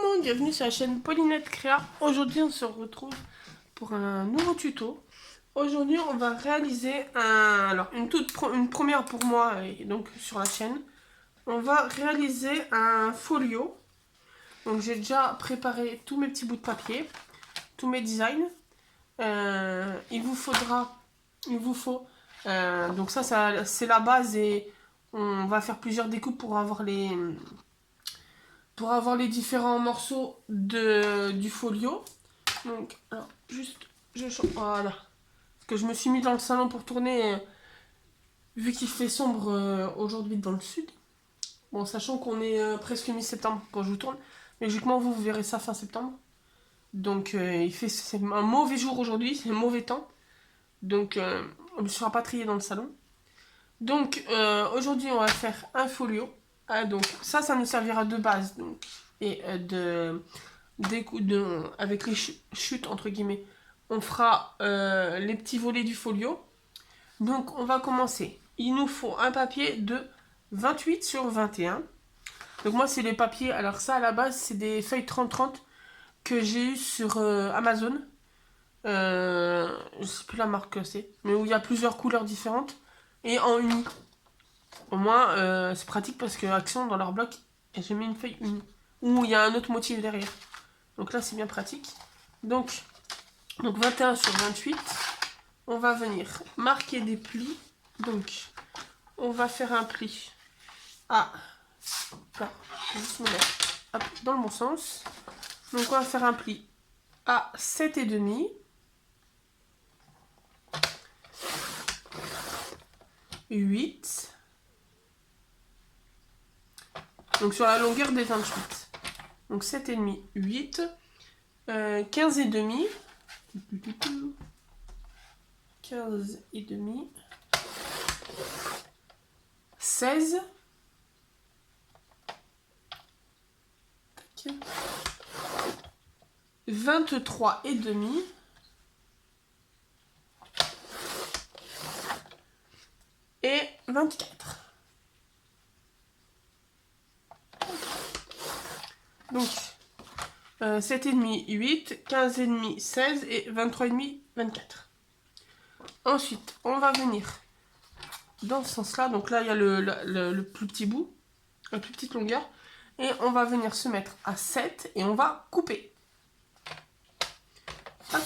monde, bienvenue sur la chaîne Paulinette Créa. Aujourd'hui on se retrouve pour un nouveau tuto. Aujourd'hui on va réaliser une première pour moi et donc sur la chaîne. On va réaliser un folio. Donc j'ai déjà préparé tous mes petits bouts de papier, tous mes designs. Il vous faut, donc ça c'est la base et on va faire plusieurs découpes pour avoir les différents morceaux du folio. Donc, alors, juste, voilà. Parce que je me suis mis dans le salon pour tourner, vu qu'il fait sombre aujourd'hui dans le sud. Bon, sachant qu'on est presque mi-septembre quand je vous tourne. Mais logiquement, vous verrez ça fin septembre. Donc, c'est un mauvais jour aujourd'hui, c'est un mauvais temps. Donc, on ne sera pas trié dans le salon. Donc, aujourd'hui, on va faire un folio. Donc, ça nous servira de base. Donc, et avec les chutes, entre guillemets, on fera les petits volets du folio. Donc, on va commencer. Il nous faut un papier de 28 sur 21. Donc, moi, c'est les papiers. Alors, ça, à la base, c'est des feuilles 30-30 que j'ai eu sur Amazon. Je sais plus la marque que c'est, mais où il y a plusieurs couleurs différentes et en uni. Au moins, c'est pratique parce que Action, dans leur bloc, j'ai mis une feuille unie où il y a un autre motif derrière. Donc là, c'est bien pratique. Donc 21 sur 28, on va venir marquer des plis. Donc, on va faire un pli à... Là, je vais juste me mettre dans le bon sens. Donc, on va faire un pli à 7,5. 8. Donc sur la longueur des 28. Donc 7,5, 8. 15,5. 15,5. 16. 23,5. Et 24. Donc, 7,5, 8, 15,5, 16 et 23,5, 24. Ensuite, on va venir dans ce sens-là. Donc là, il y a le plus petit bout, la plus petite longueur. Et on va venir se mettre à 7 et on va couper. Hop.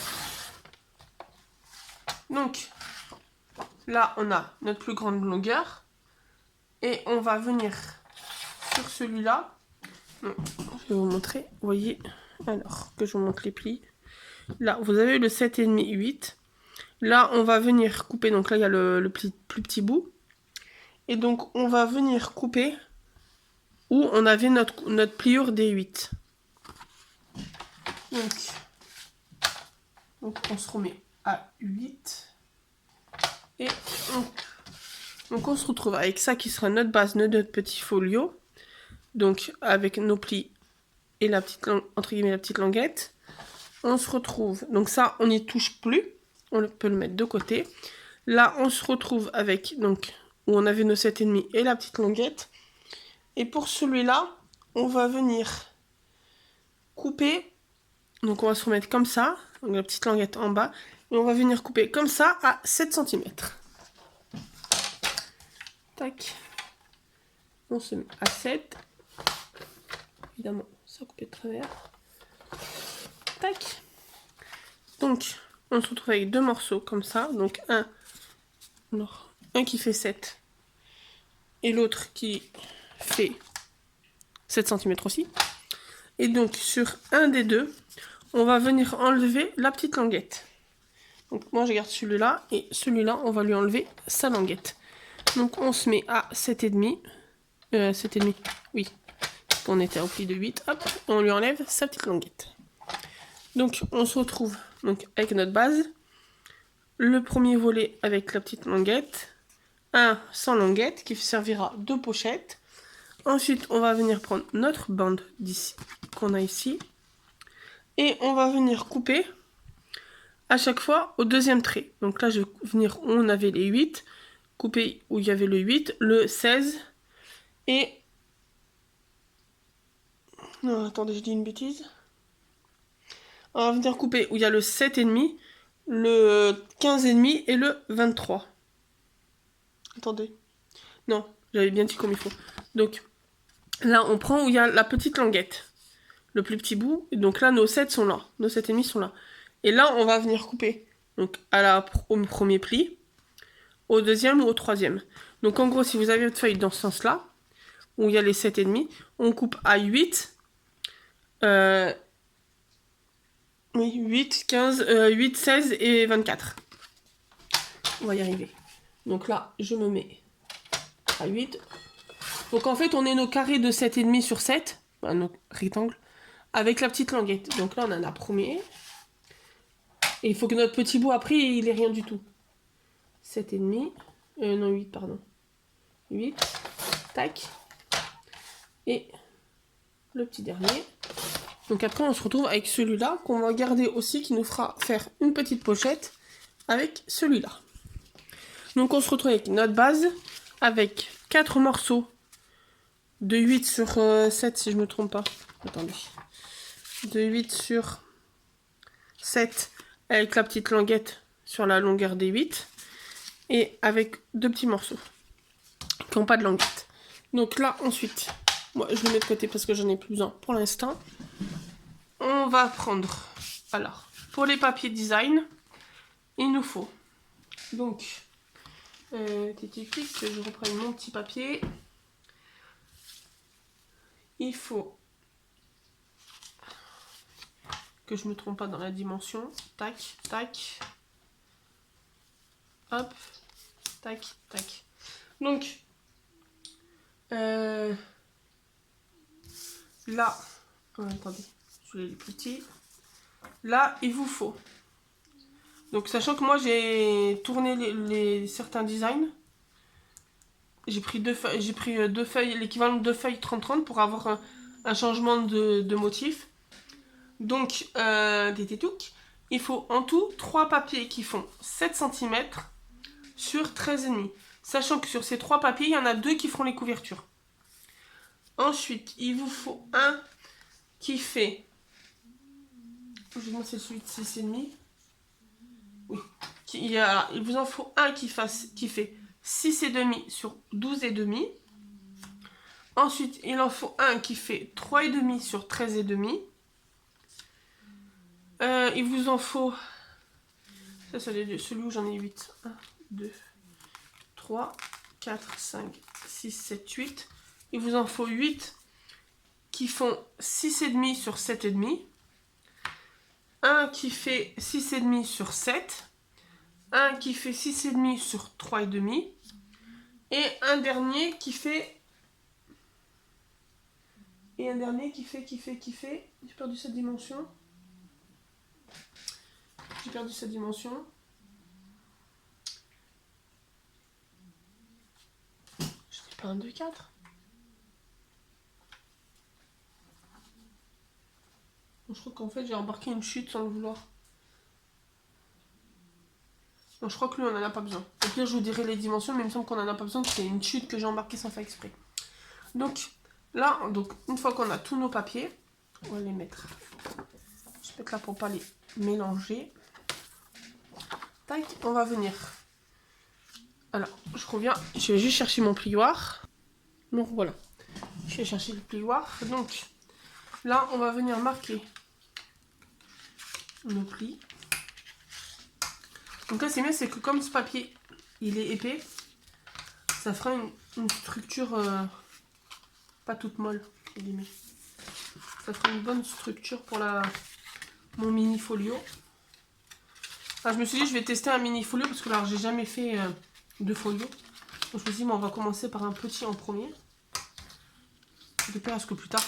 Donc, là, on a notre plus grande longueur. Et on va venir sur celui-là. Je vais vous montrer. Vous voyez, alors que je vous montre les plis. Là, vous avez le 7,5, 8. Là, on va venir couper. Donc là, il y a le plus petit bout. Et donc, on va venir couper où on avait notre pliure des 8. Donc on se remet à 8. Et donc on se retrouve avec ça qui sera notre base, notre petit folio. Donc avec nos plis et la petite, entre guillemets, la petite languette. On se retrouve, donc ça on n'y touche plus. On peut le mettre de côté. Là on se retrouve avec, donc où on avait nos 7,5 et la petite languette. Et pour celui-là, on va venir couper. Donc on va se remettre comme ça, donc la petite languette en bas. Et on va venir couper comme ça à 7 cm. Tac. On se met à 7. Évidemment, ça coupe de travers. Tac. Donc, on se retrouve avec deux morceaux comme ça. Donc, un qui fait 7 et l'autre qui fait 7 cm aussi. Et donc, sur un des deux, on va venir enlever la petite languette. Donc, moi, je garde celui-là et celui-là, on va lui enlever sa languette. Donc, on se met à 7,5. 7,5, oui. On était au pli de 8. Hop, on lui enlève sa petite languette. Donc, on se retrouve donc, avec notre base. Le premier volet avec la petite languette. Un sans languette qui servira de pochette. Ensuite, on va venir prendre notre bande d'ici, qu'on a ici. Et on va venir couper à chaque fois au deuxième trait. Donc là, je vais venir où on avait les 8. Couper où il y avait le 8, le 16 et Non, attendez, je dis une bêtise. On va venir couper où il y a le 7,5, le 15,5 et le 23. Attendez. Non, j'avais bien dit comme il faut. Donc, là, on prend où il y a la petite languette. Le plus petit bout. Et donc là, nos 7 sont là. Nos 7,5 sont là. Et là, on va venir couper. Donc, au premier pli, au deuxième ou au troisième. Donc, en gros, si vous avez votre feuille dans ce sens-là, où il y a les 7,5, on coupe à 8. Oui, 8, 15, 8, 16 et 24. On va y arriver. Donc là, je me mets à 8. Donc en fait, on est nos carrés de 7,5 sur 7, nos rectangles, avec la petite languette. Donc là, on en a premier. Et il faut que notre petit bout après, il ait rien du tout. 7,5. Non, 8, pardon. 8. Tac. Et le petit dernier. Donc après, on se retrouve avec celui-là qu'on va garder aussi, qui nous fera faire une petite pochette avec celui-là. Donc on se retrouve avec notre base, avec 4 morceaux de 8 sur 7, si je ne me trompe pas. Attendez. De 8 sur 7, avec la petite languette sur la longueur des 8. Et avec 2 petits morceaux qui n'ont pas de languette. Donc là, ensuite, moi je le mets de côté parce que j'en ai plus besoin pour l'instant. On va prendre, alors, pour les papiers design, il nous faut, donc, je reprends mon petit papier. Il faut que je me trompe pas dans la dimension. Tac, tac. Hop, tac, tac. Donc, là, attendez, je voulais les petits. Là, il vous faut. Donc, sachant que moi, j'ai tourné certains designs. J'ai pris deux feuilles, l'équivalent de 2 feuilles 30-30 pour avoir un changement de motif. Donc, des tétouks. Il faut en tout 3 papiers qui font 7 cm sur 13,5. Sachant que sur ces 3 papiers, il y en a 2 qui feront les couvertures. Ensuite, il vous faut un qui fait... Je vais c'est celui de 6,5. Oui. Il vous en faut un qui fait 6,5 sur 12,5. Ensuite, il en faut un qui fait 3,5 sur 13,5. Il vous en faut... Ça, c'est celui où j'en ai 8. 1, 2, 3, 4, 5, 6, 7, 8. Il vous en faut 8 qui font 6,5 sur 7,5. Un qui fait 6,5 sur 7. Un qui fait 6,5 sur 3,5. Et un dernier qui fait... J'ai perdu cette dimension. Je n'ai pas un 2, 4. Je crois qu'en fait j'ai embarqué une chute sans le vouloir. Non, je crois que lui on en a pas besoin. Au pire je vous dirai les dimensions, mais il me semble qu'on en a pas besoin, c'est une chute que j'ai embarquée sans faire exprès. Donc là, une fois qu'on a tous nos papiers, on va les mettre. Je vais mettre là pour pas les mélanger. Tac, on va venir. Alors, je reviens, je vais juste chercher mon plioir. Donc voilà, je vais chercher le plioir. Donc là, on va venir marquer nos plis. Donc là, c'est bien, c'est que comme ce papier, il est épais, ça fera une structure pas toute molle. Ça fera une bonne structure pour mon mini folio. Alors, je me suis dit, je vais tester un mini folio parce que là, j'ai jamais fait de folio. Donc, je me suis dit, on va commencer par un petit en premier. De peur à ce que plus tard,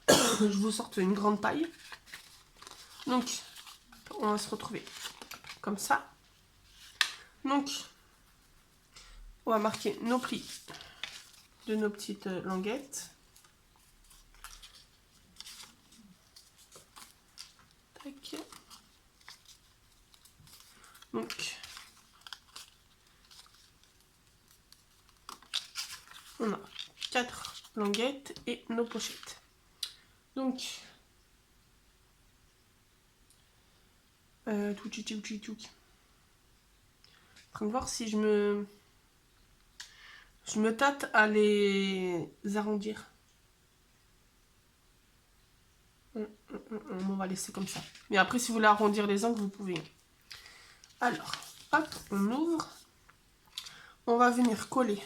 je vous sorte une grande taille. Donc, on va se retrouver comme ça. Donc, on va marquer nos plis de nos petites languettes. Tac. Donc, on a 4 languettes et nos pochettes. Donc, touki. En train de voir si je me tâte à les arrondir. On va laisser comme ça. Mais après, si vous voulez arrondir les angles, vous pouvez. Alors, hop, on ouvre. On va venir coller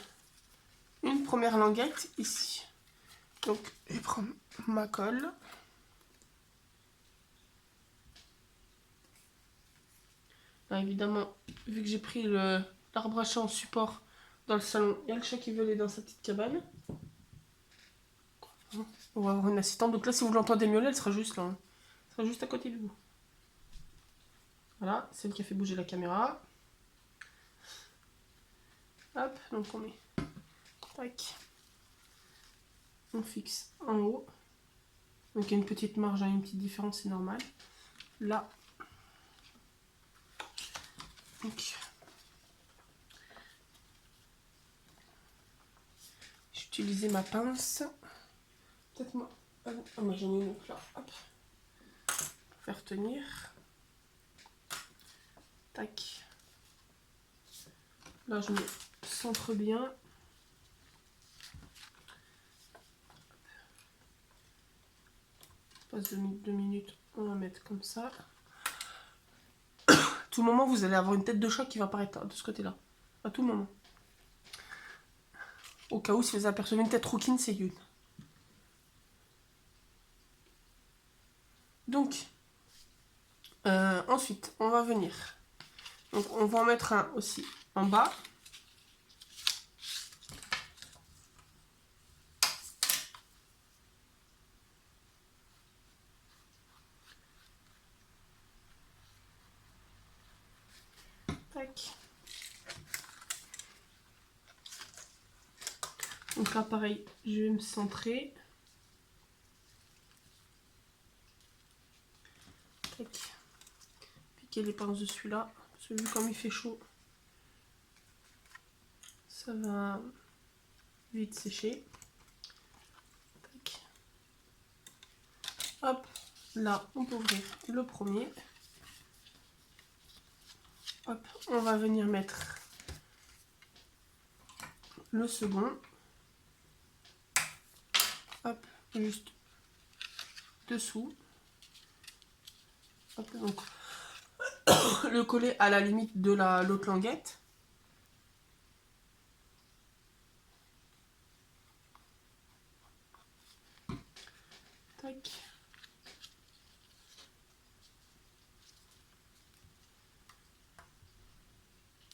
une première languette ici. Donc, je vais prendre ma colle. Là, évidemment, vu que j'ai pris l'arbre à chat en support dans le salon, il y a le chat qui veut aller dans sa petite cabane. On va avoir une assistante. Donc là, si vous l'entendez miauler, elle sera juste là. Elle sera juste à côté de vous. Voilà, celle qui a fait bouger la caméra. Hop, donc on met. Tac. On fixe en haut. Donc il y a une petite marge, une petite différence, c'est normal. Là. Donc. J'ai utilisé ma pince. Peut-être moi. Ah, moi j'en ai une autre là. Hop. Pour faire tenir. Tac. Là je me centre bien. Passe 2 minutes, on va mettre comme ça. À tout moment, vous allez avoir une tête de chat qui va apparaître de ce côté-là. À tout moment. Au cas où, si vous apercevez une tête rouquine, c'est Youn. Donc, ensuite, on va venir. Donc, on va en mettre un aussi en bas. Tac. Donc là, pareil, je vais me centrer. Tac. Piquer les pinces de celui-là. Parce que vu comme il fait chaud, ça va vite sécher. Tac. Hop, là, on peut ouvrir le premier. Hop, on va venir mettre le second. Hop, juste dessous. Hop, donc le coller à la limite de l'autre languette. Tac.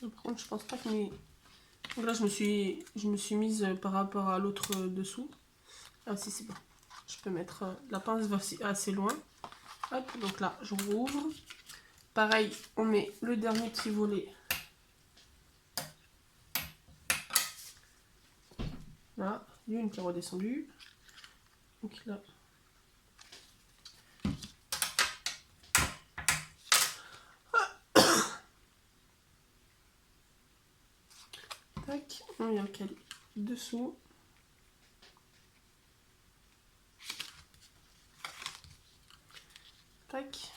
Par contre, je pense pas que mes... Donc là, je me suis mise par rapport à l'autre dessous. Ah si, c'est bon. Je peux mettre... la pince va assez loin. Hop, donc là, je rouvre. Pareil, on met le dernier petit volet. Là, il y a une qui est redescendue. Donc là... Tac, on vient caler dessous. Tac.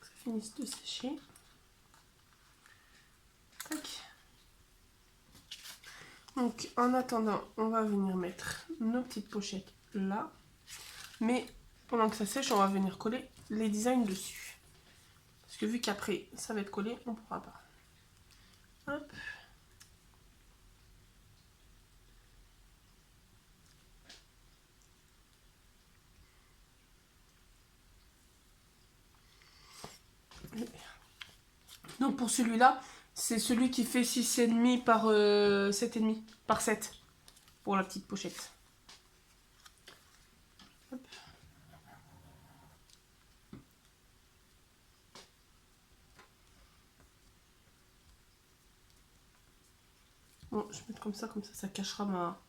Ça finisse de sécher. Tac. Donc en attendant, on va venir mettre nos petites pochettes là. Mais pendant que ça sèche, on va venir coller les designs dessus. Parce que vu qu'après ça va être collé, on ne pourra pas. Hop. Donc pour celui-là, c'est celui qui fait 6,5 par 7,5 par 7 pour la petite pochette. Hop. Bon, je vais mettre comme ça cachera ma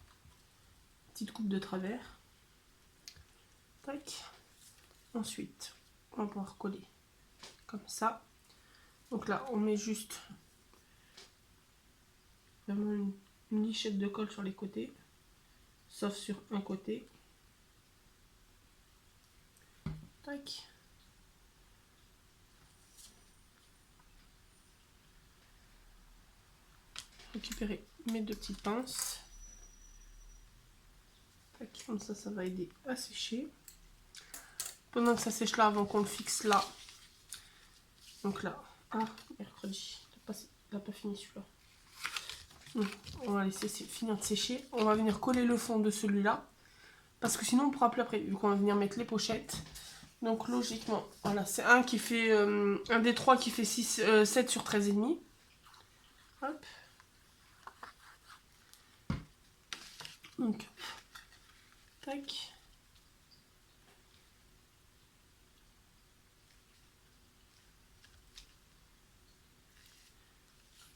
petite coupe de travers. Tac. Ensuite, on va pouvoir coller comme ça. Donc là, on met juste vraiment une lichette de colle sur les côtés, sauf sur un côté. Tac. Récupérer mes 2 petites pinces. Tac, comme ça va aider à sécher. Pendant que ça sèche là, avant qu'on le fixe là. Donc là, mercredi, il n'a pas fini celui-là. On va laisser finir de sécher. On va venir coller le fond de celui-là. Parce que sinon on ne pourra plus après, vu qu'on va venir mettre les pochettes. Donc logiquement, voilà, c'est un qui fait un des 3 qui fait 7 sur 13,5. Hop. Donc, tac.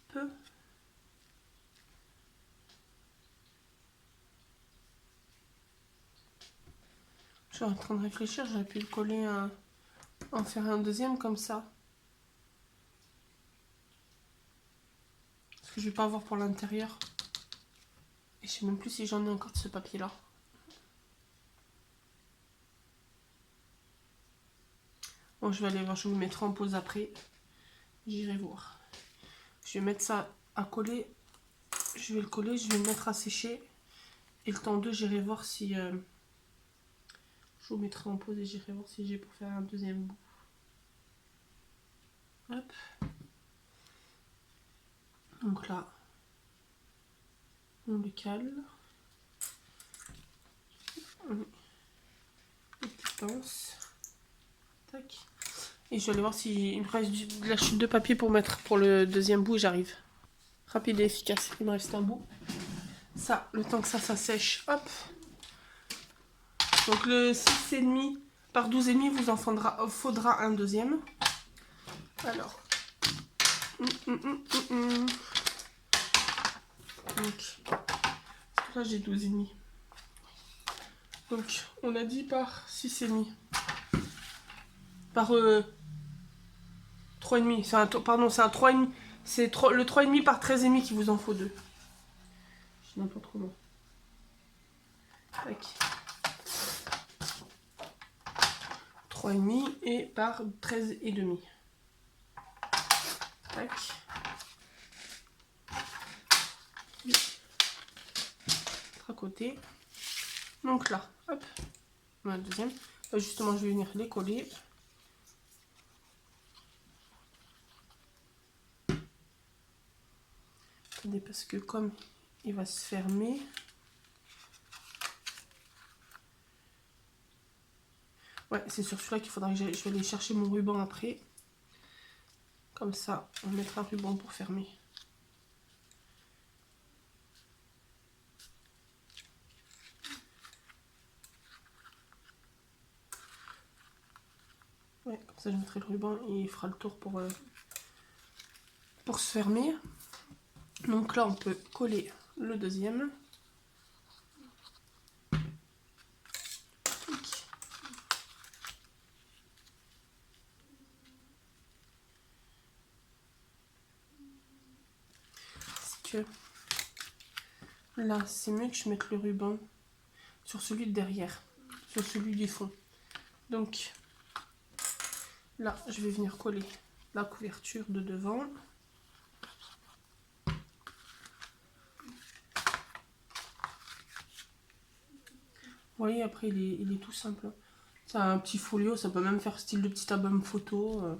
Peu. Je suis en train de réfléchir, j'aurais pu le coller, en faire un deuxième comme ça. Parce que je vais pas avoir pour l'intérieur. Et je sais même plus si j'en ai encore de ce papier là. Bon, je vais aller voir, je vous le mettrai en pause après. J'irai voir. Je vais mettre ça à coller. Je vais le coller, je vais le mettre à sécher. Et le temps 2, j'irai voir si... je vous mettrai en pause et j'irai voir si j'ai pour faire un deuxième bout. Hop. Donc là, on le cale. Les petites pinces. Tac. Et je vais aller voir s'il me reste de la chute de papier pour mettre pour le deuxième bout et j'arrive. Rapide et efficace. Il me reste un bout. Ça, le temps que ça sèche. Hop. Donc le 6,5 par 12,5 vous en faudra un deuxième. Alors. Donc, là j'ai 12,5. Donc on a dit par 6,5. Par 3,5. Pardon, c'est un 3,5. C'est le 3,5 par 13,5 qu'il vous en faut 2. Je sais n'importe comment. Tac. 3,5 et par 13,5. Tac. À côté. Donc là, hop. On a le deuxième. Là, justement, je vais venir les coller. Attendez, parce que comme il va se fermer. Ouais, c'est sur celui-là qu'il faudra que je vais aller chercher mon ruban après. Comme ça, on mettra un ruban pour fermer. Ouais, comme ça je mettrai le ruban et il fera le tour pour se fermer. Donc là, on peut coller le deuxième. Que là c'est mieux que je mette le ruban sur celui de derrière, sur celui du fond. Donc là je vais venir coller la couverture de devant. Vous voyez, après il est tout simple. C'est un petit folio, ça peut même faire style de petit album photo.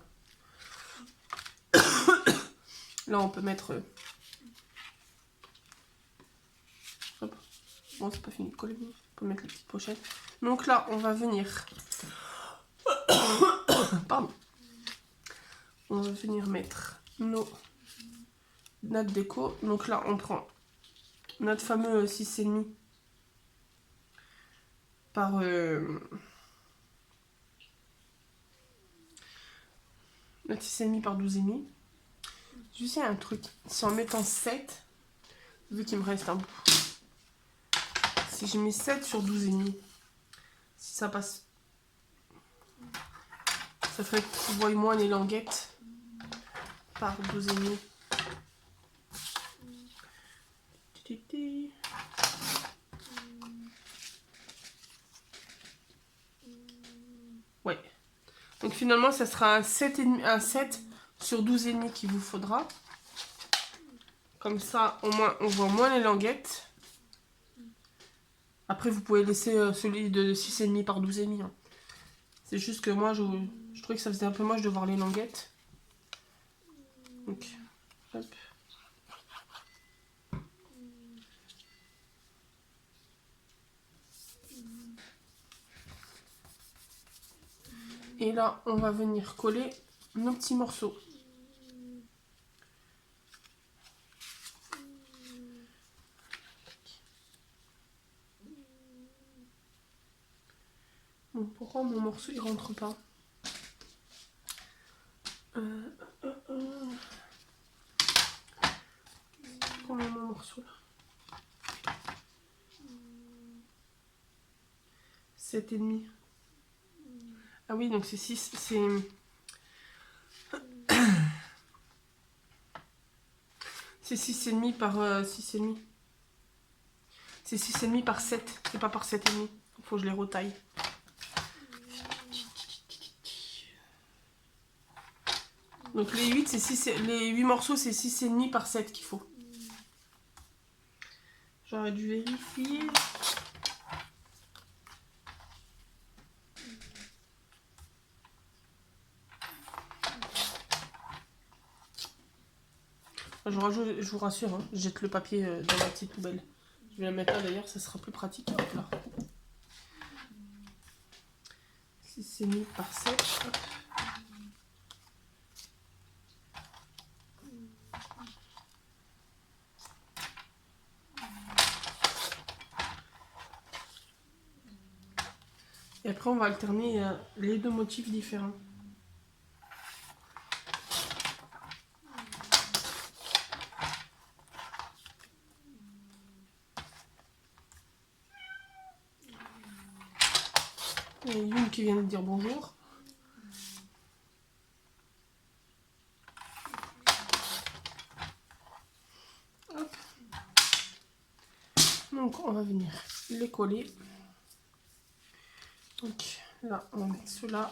Là on peut mettre hop. Bon, c'est pas fini de coller, on peut mettre les petites pochettes. Donc là on va venir pardon, on va venir mettre notre déco. Donc là on prend notre fameux 6,5 par notre 6,5 par 12,5. Je sais un truc, si en mettant 7, vu qu'il me reste un bout, si je mets 7 sur 12,5, si ça passe, ça ferait que vous voyez moins les languettes par 12,5. Titi. Ouais. Donc finalement, ça sera un 7 sur 12,5 qu'il vous faudra. Comme ça, au moins, on voit moins les languettes. Après, vous pouvez laisser celui de 6,5 par 12,5. Hein. C'est juste que moi, je trouvais que ça faisait un peu moche de voir les languettes. Donc, hop. Et là, on va venir coller nos petits morceaux. Bon, pourquoi mon morceau il rentre pas? Combien mon morceau là? 7,5. Ah oui, donc c'est 6, c'est 6,5 par 6,5. C'est 6,5 par 7, c'est pas par 7,5. Il faut que je les retaille. Donc les 8, les 8 morceaux, c'est 6,5 par 7 qu'il faut. J'aurais dû vérifier. Je vous rassure, hein, je jette le papier dans la petite poubelle. Je vais la mettre là d'ailleurs, ça sera plus pratique. Hop là. 6,5 par 7. Hop. Et après, on va alterner les deux motifs différents. Il y a une qui vient de dire bonjour. Hop. Donc, on va venir les coller. Donc, là, on va mettre ceux-là.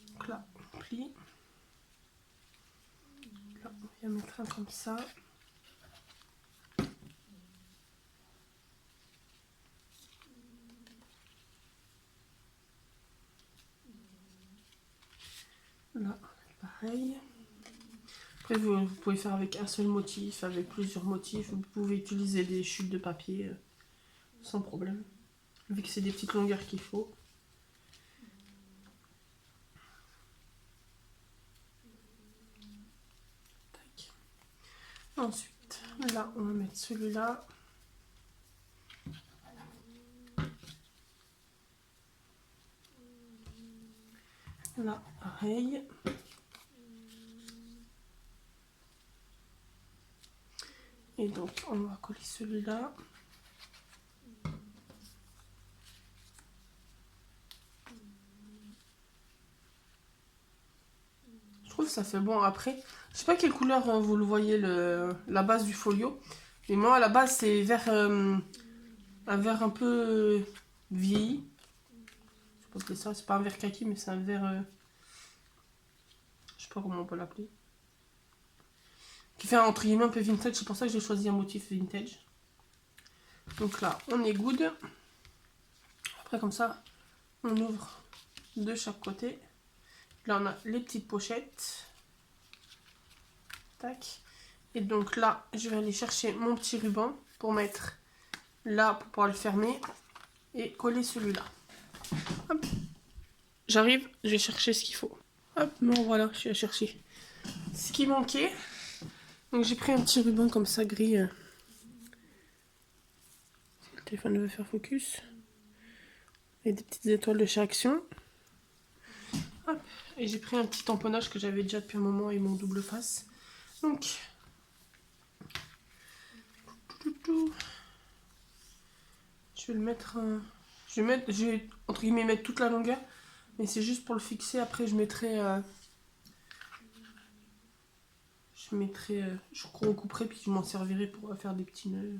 Donc là, on plie. Là, on vient mettre un comme ça. Là, pareil. Après, vous pouvez faire avec un seul motif, avec plusieurs motifs. Vous pouvez utiliser des chutes de papier sans problème. Vu que c'est des petites longueurs qu'il faut. Tac. Ensuite, là, on va mettre celui-là. Là, pareil. Et donc, on va coller celui-là. Je trouve que ça fait bon. Après, je sais pas quelle couleur vous le voyez, la base du folio. Mais moi, à la base, c'est vert, un vert un peu vieilli. Je sais pas appeler ça. C'est pas un vert kaki, mais c'est un vert... je sais pas comment on peut l'appeler. Qui fait entre guillemets un peu vintage. C'est pour ça que j'ai choisi un motif vintage. Donc là, on est good. Après, comme ça, on ouvre de chaque côté. Là, on a les petites pochettes. Tac. Et donc là, je vais aller chercher mon petit ruban pour mettre là, pour pouvoir le fermer. Et coller celui-là. Hop. J'arrive, je vais chercher ce qu'il faut. Hop, bon voilà, je suis allée chercher ce qui manquait. Donc j'ai pris un petit ruban comme ça, gris. Le téléphone veut faire focus. Et des petites étoiles de chez Action. Hop. Et j'ai pris un petit tamponnage que j'avais déjà depuis un moment et mon double face. Donc, je vais le mettre... je vais entre guillemets mettre toute la longueur. Mais c'est juste pour le fixer. Après, je mettrai... je recouperai puis je m'en servirai pour faire des petits nœuds.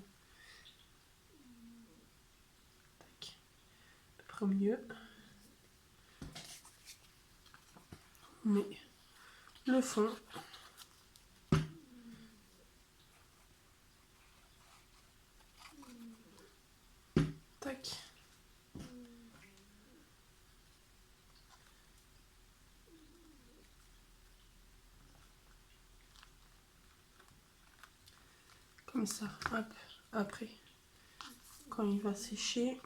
Tac. À peu près au milieu. Mais le fond. Tac. Comme ça. Hop. Après, quand il va sécher...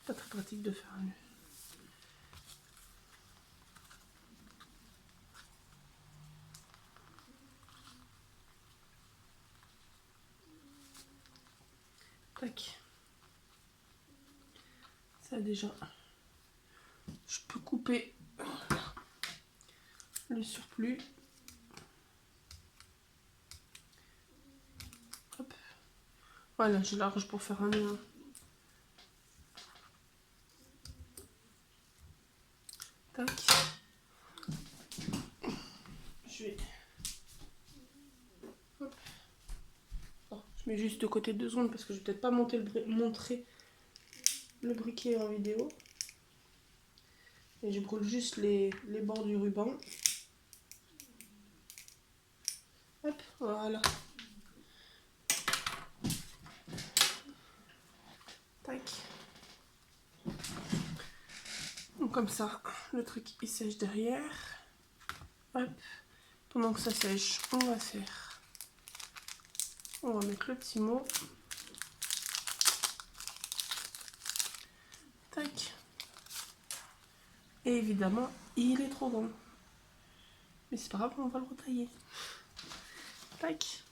Pas très pratique de faire un nœud. Tac. Ça déjà, je peux couper le surplus. Hop. Voilà, j'ai large pour faire un nœud. Tac. Je vais... Hop. Oh, je mets juste de côté 2 secondes parce que je vais peut-être pas montrer le briquet en vidéo. Et je brûle juste les bords du ruban. Hop, voilà. Tac. Donc comme ça, le truc il sèche derrière. Hop. Pendant que ça sèche, on va mettre le petit mot. Tac. Et évidemment, il est trop grand. Mais c'est pas grave, on va le retailler. Tac.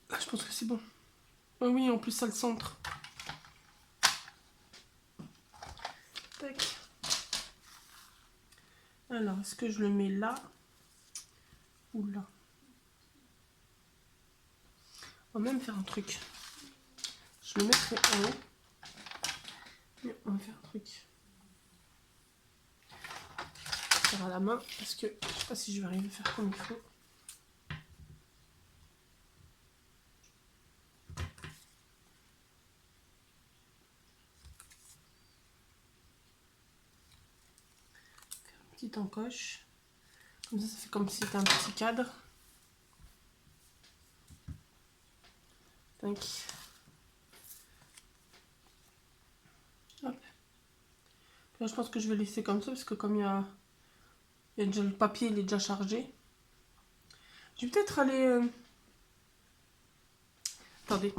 Là, je pense que c'est bon. Oh oui, en plus ça le centre. Tac. Alors, est-ce que je le mets là ou là? On va même faire un truc. Je le mettrai en haut. Mais on va faire un truc. Faire à la main parce que je sais pas si je vais arriver à faire comme il faut. Faire une petite encoche. Comme ça fait comme si c'était un petit cadre. Tac. Hop. Là, je pense que je vais laisser comme ça parce que comme il y a déjà le papier, il est déjà chargé. Je vais peut-être aller... Attendez,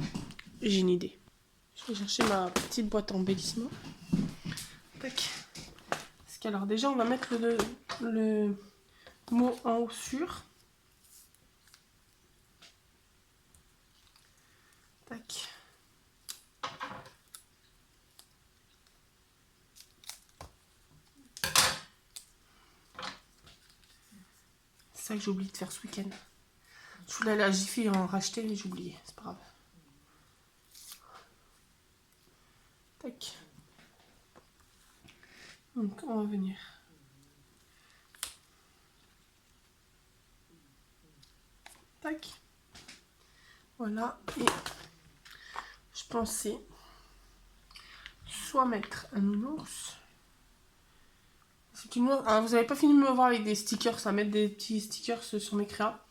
j'ai une idée. Je vais chercher ma petite boîte embellissement. Tac. Parce qu'alors déjà, on va mettre le mot en haut sur. Tac. C'est ça que j'ai oublié de faire ce week-end. Je voulais aller à Jiffy en racheter, mais j'ai oublié. C'est pas grave. Tac. Donc, on va venir. Tac. Voilà. Et je pensais soit mettre un nounours. C'est une... Alors, vous n'avez pas fini de me voir avec des stickers, à mettre des petits stickers sur mes créas.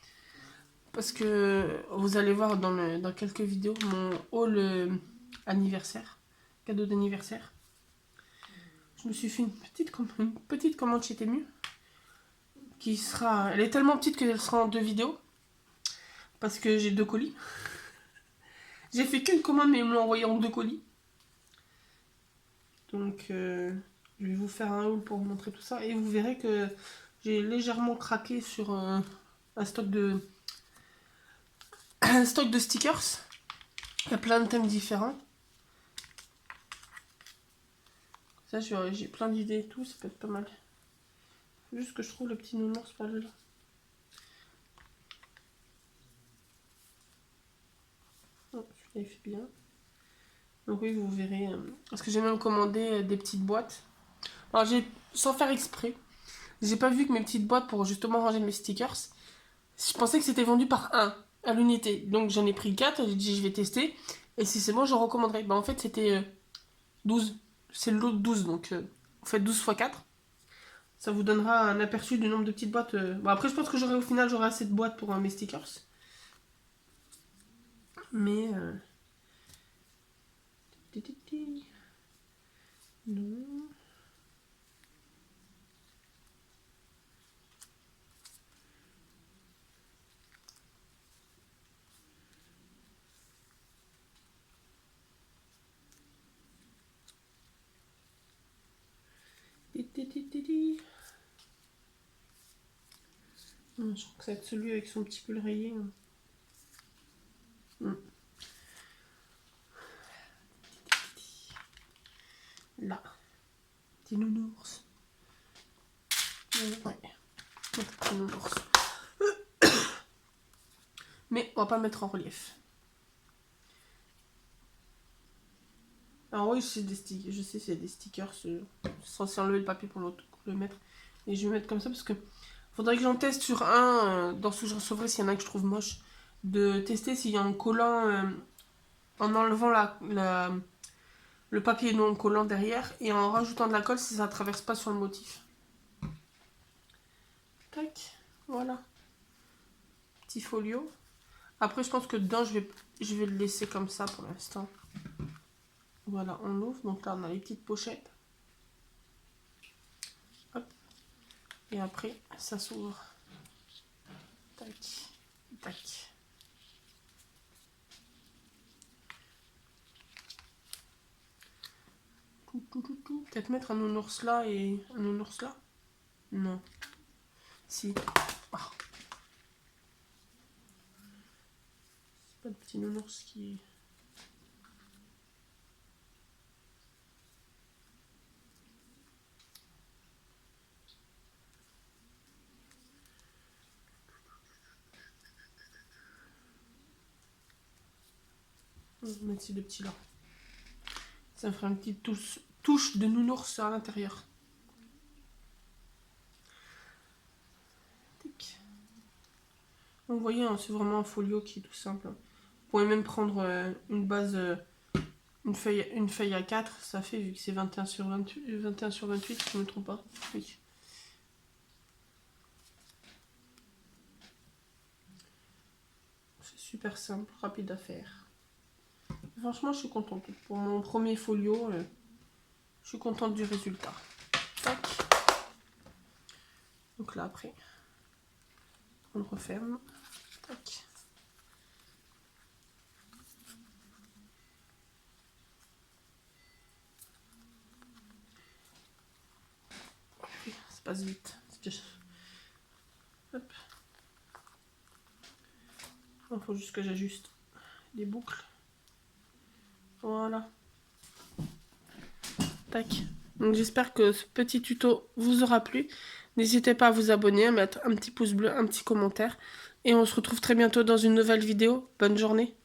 Parce que vous allez voir dans quelques vidéos mon haul anniversaire, cadeau d'anniversaire. Je me suis fait une petite commande chez Temu qui sera... Elle est tellement petite qu'elle sera en 2 vidéos. Parce que j'ai 2 colis. J'ai fait qu'une commande, mais ils me l'ont envoyé en 2 colis. Donc, je vais vous faire un haul pour vous montrer tout ça. Et vous verrez que j'ai légèrement craqué sur un stock de stickers. Il y a plein de thèmes différents. Ça, j'ai plein d'idées et tout, ça peut être pas mal. Faut juste que je trouve le petit nounours pas là. Oh, celui-là il fait bien. Donc oui, vous verrez. Parce que j'ai même commandé des petites boîtes. Alors sans faire exprès, j'ai pas vu que mes petites boîtes pour justement ranger mes stickers, je pensais que c'était vendu par 1 à l'unité. Donc j'en ai pris 4, j'ai dit je vais tester. Et si c'est bon, je recommanderai. Bah en fait c'était 12. C'est le lot de 12, donc vous faites 12 x 4. Ça vous donnera un aperçu du nombre de petites boîtes. Bon après je pense que au final j'aurai assez de boîtes pour mes stickers. Mais... Non. Je crois que ça va être celui avec son petit pull rayé. Là. Petit nounours. Ouais. Petit nounours. Mais on va pas le mettre en relief. Alors oui, c'est des stickers. Je sais, c'est des stickers. Censé enlever le papier pour le mettre. Et je vais mettre comme ça parce que faudrait que j'en teste sur un. Dans ce que je recevrai, s'il y en a que je trouve moche. De tester s'il y a un collant en enlevant le papier non collant derrière et en rajoutant de la colle si ça ne traverse pas sur le motif. Tac, voilà. Petit folio. Après, je pense que dedans, je vais le laisser comme ça pour l'instant. Voilà, on ouvre. Donc là, on a les petites pochettes. Hop. Et après, ça s'ouvre. Tac, tac. Tout. Peut-être mettre un nounours là et un nounours là. Non. Si. Oh. C'est pas le petit nounours qui... On va mettre ces deux petits là. Ça fera une petite touche de nounours à l'intérieur. Donc vous voyez, hein, c'est vraiment un folio qui est tout simple. Vous pouvez même prendre une base, une feuille à 4, ça fait, vu que c'est 21 sur 28, 21 sur 28, si je ne me trompe pas. Oui. C'est super simple, rapide à faire. Franchement, je suis contente. Pour mon premier folio, je suis contente du résultat. Tac. Donc là, après, on le referme. Tac. Ça passe vite. Hop. Il faut juste que j'ajuste les boucles. Voilà. Tac. Donc j'espère que ce petit tuto vous aura plu. N'hésitez pas à vous abonner, à mettre un petit pouce bleu, un petit commentaire. Et on se retrouve très bientôt dans une nouvelle vidéo. Bonne journée.